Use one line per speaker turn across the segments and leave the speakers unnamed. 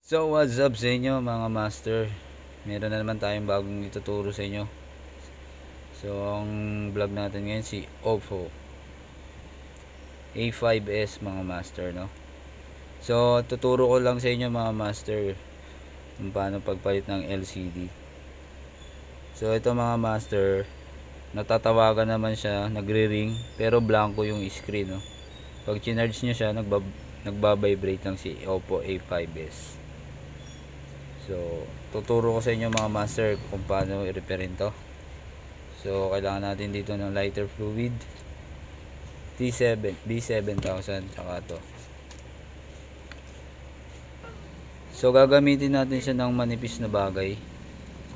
So what's up sa inyo mga master? Meron na naman tayong bagong ituturo sa inyo. So ang vlog natin ngayon si Oppo A5s mga master, no? So tuturo ko lang sa inyo mga master kung paano pagpalit ng LCD. So ito mga master, natatawagan naman siya, nagre-ring pero blanco yung screen, no? Pag chinarge nyo siya, nagbabibrate lang si Oppo A5s. So tuturo ko sa inyo mga master kung paano i-repair to. So kailangan natin dito ng lighter fluid T7 B7000 tsaka to. So gagamitin natin siya ng manipis na bagay.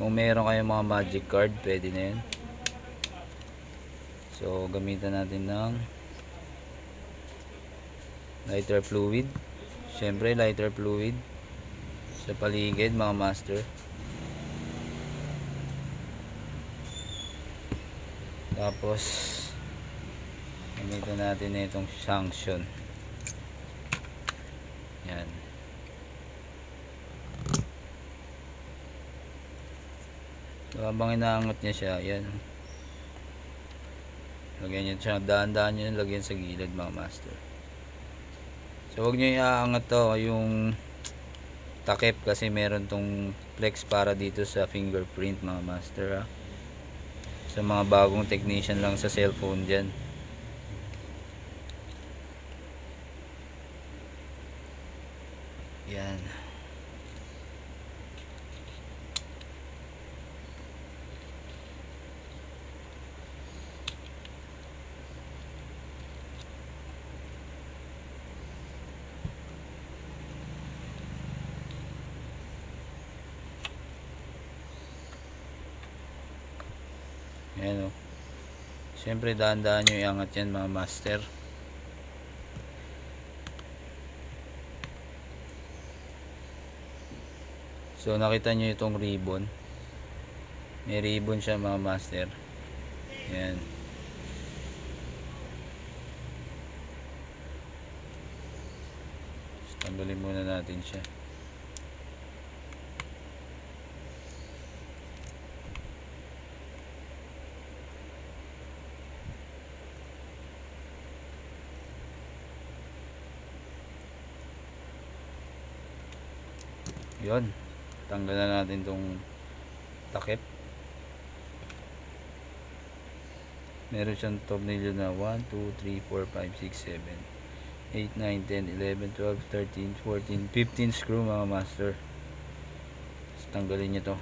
Kung meron kayong mga magic card, pwede na yan. So gamitan natin ng lighter fluid. Syempre lighter fluid sa paligid mga master. Tapos gamitan natin na itong sanction. Yan. So habang inaangat niya siya, yan. Lagyan niyo siya, daan-daan niyo lagyan sa gilid mga master. So huwag niyo iaangat to yung takip kasi meron tong flex para dito sa fingerprint mga master, ha? Sa mga bagong technician lang sa cellphone dyan. Yan. Ayan, o. Siyempre dahan-dahan nyo iangat yan mga master. So nakita nyo itong ribbon. May ribbon siya mga master. Ayan. So, tanggalin muna natin siya. Yun, tanggalan natin tong takip. Meron siyang tornilyo na 1, 2, 3, 4, 5, 6, 7, 8, 9, 10, 11, 12, 13, 14, 15 screw mga master. So, tanggalin nyo to.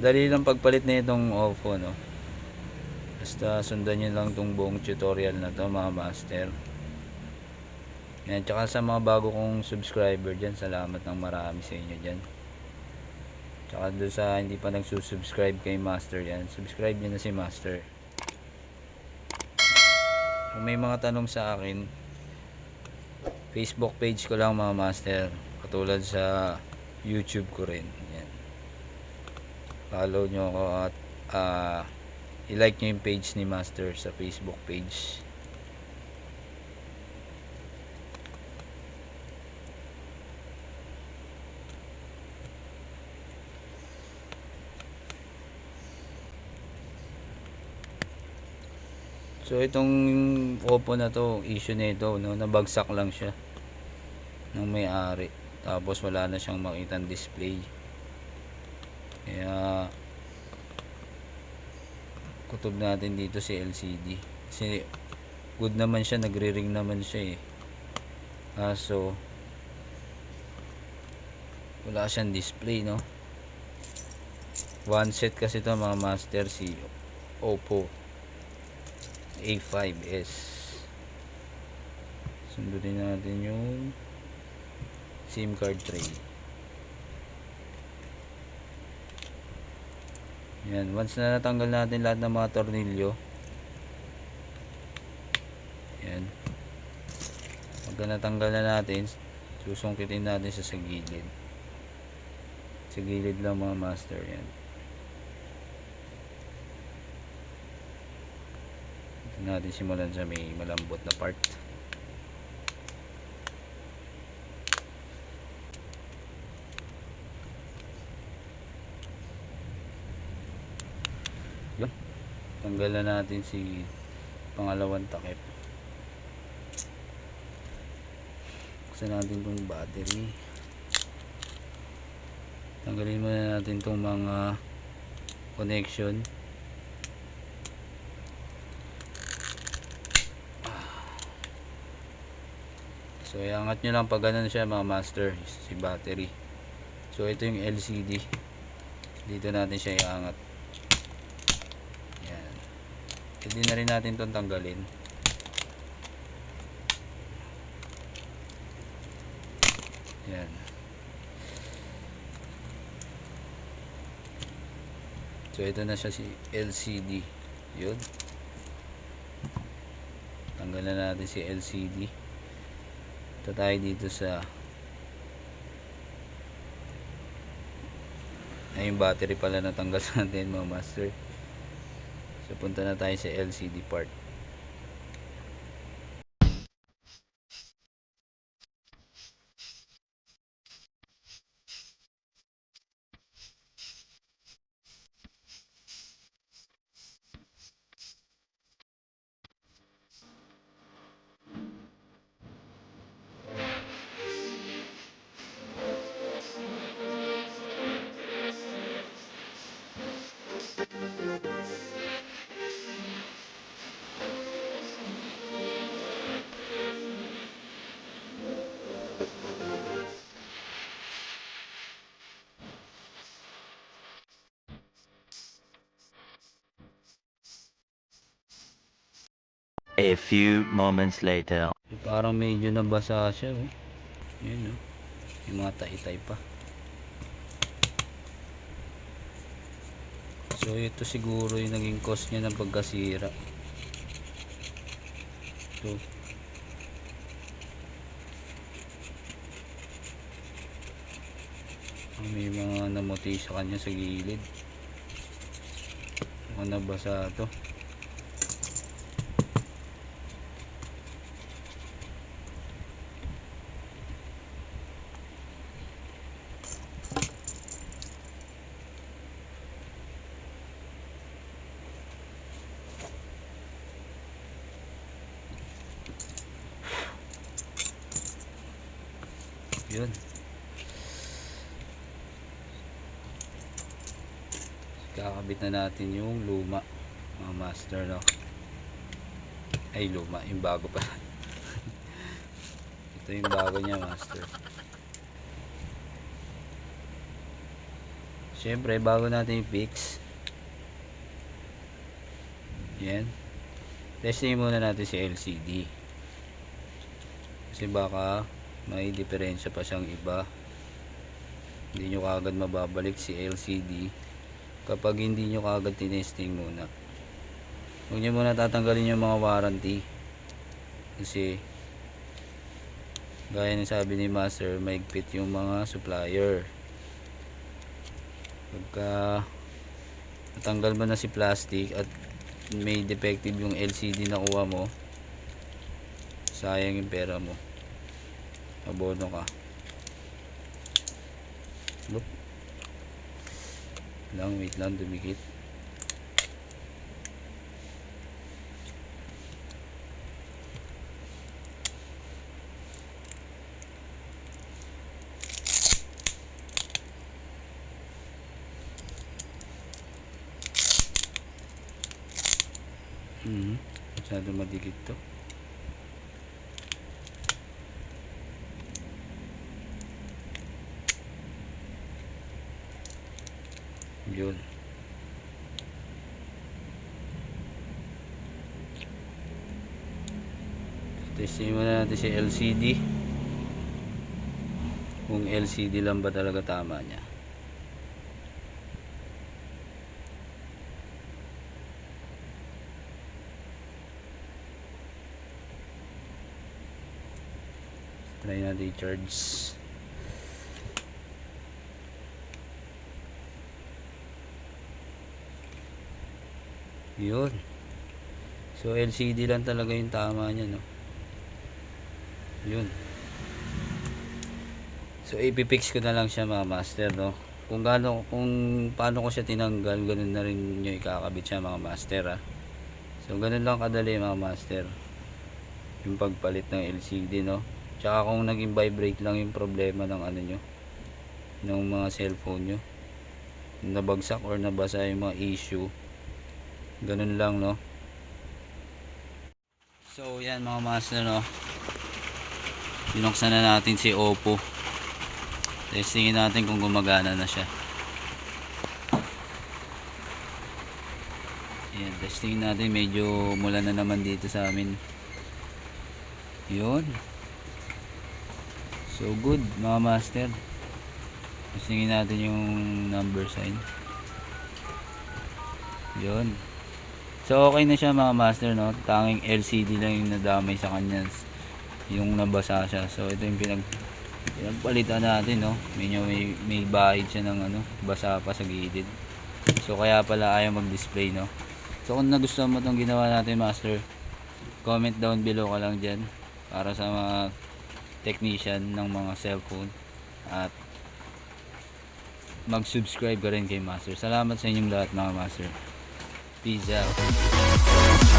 Dali lang pagpalit na itong Oppo, no? Basta sundan nyo lang itong buong tutorial na to mga master. Yan, tsaka sa mga bago kong subscriber dyan, salamat ng marami sa inyo dyan. Tsaka doon sa hindi pa nagsusubscribe kay master yan, subscribe nyo na si master. Kung may mga tanong sa akin, Facebook page ko lang mga master, katulad sa YouTube ko rin. Yan, follow nyo ako at i-like nyo yung page ni master sa Facebook page. So itong Oppo na to, issue nito, no, nabagsak lang siya ng may-ari. Tapos wala na siyang makitang display. Kaya kutob natin dito si LCD. Kasi good naman siya, nagre-ring naman siya eh. Kaso wala siyang display, no. One set kasi to mga master, si Oppo A5s. Sundin natin yung SIM card tray. Yan, once na natanggal natin lahat ng mga tornilyo, yan, pagka natanggal na natin, susungkitin natin sa gilid. Sa gilid lang mga master. Yan. Ito natin simulan sa may malambot na part. Yun. Tanggalan natin si pangalawang takip. Buksan natin itong battery. Tanggalin muna natin itong mga connection. So iangat nyo lang pag ganun siya mga master, si battery. So ito yung LCD. Dito natin siya iangat. Yan. Pwede na rin natin itong tanggalin. Yan. So ito na siya si LCD. Yun. Tanggalan natin si LCD. Ito tayo dito sa ay yung battery pala natanggal natin mga master. So punta na tayo sa LCD part.
A few moments later.
Parang medyo nabasa siya, oh. Yun, oh. Yung mga taitay pa. So ito siguro yung naging cause niya ng pagkasira. Ito. May mga namuti sa kanya sa gilid. Mga nabasa ito. Yun. Kakabit na natin yung luma mga master, no? Ay luma, yung bago pa. Ito yung bago niya master. Siyempre bago natin i-fix, yan, testing muna natin si LCD kasi baka may diferensya pa siyang iba. Hindi nyo kagad mababalik si LCD kapag hindi nyo kagad tinesting muna. Huwag nyo muna tatanggalin yung mga warranty kasi gaya ng sabi ni master, maigpit yung mga supplier. Pagka natanggal mo na si plastic at may defective yung LCD na kuha mo, sayang yung pera mo, abono ka. Look lang, wait lang, dumikit. Masyado madikit to. Yun. Testing muna natin si LCD kung LCD lang ba talaga tama niya. Try natin i-charge. Yun. So LCD lang talaga yung tama niya, no. Yun. So ipipix ko na lang siya mga master, no. Kung paano ko siya tinanggal, ganun na rin nyo ikakabit siya mga master, ha. So ganun lang kadali mga master, yung pagpalit ng LCD, no. Tsaka kung naging vibrate lang yung problema ng ano nyo, ng mga cellphone nyo, nabagsak or nabasa yung mga issue, ganun lang, no. So yan mga master, no, binuksan na natin si Oppo. Testingin natin kung gumagana na siya. Yan, testingin natin. Medyo mula na naman dito sa amin. Yun. So good mga master. Testingin natin yung number sign. Yun. So okay na siya mga master, no. Tanging LCD lang yung nadamay sa kanya, yung nabasa siya. So ito yung pinagpalitan natin, no. May bahid siya ng ano, basa pa sa gilid. So kaya pala ayaw mag-display, no. So kung nagustuhan mo itong ginawa natin master, comment down below ka lang dyan para sa mga technician ng mga cellphone, at mag-subscribe ka rin kay master. Salamat sa inyong lahat mga master. Peace out.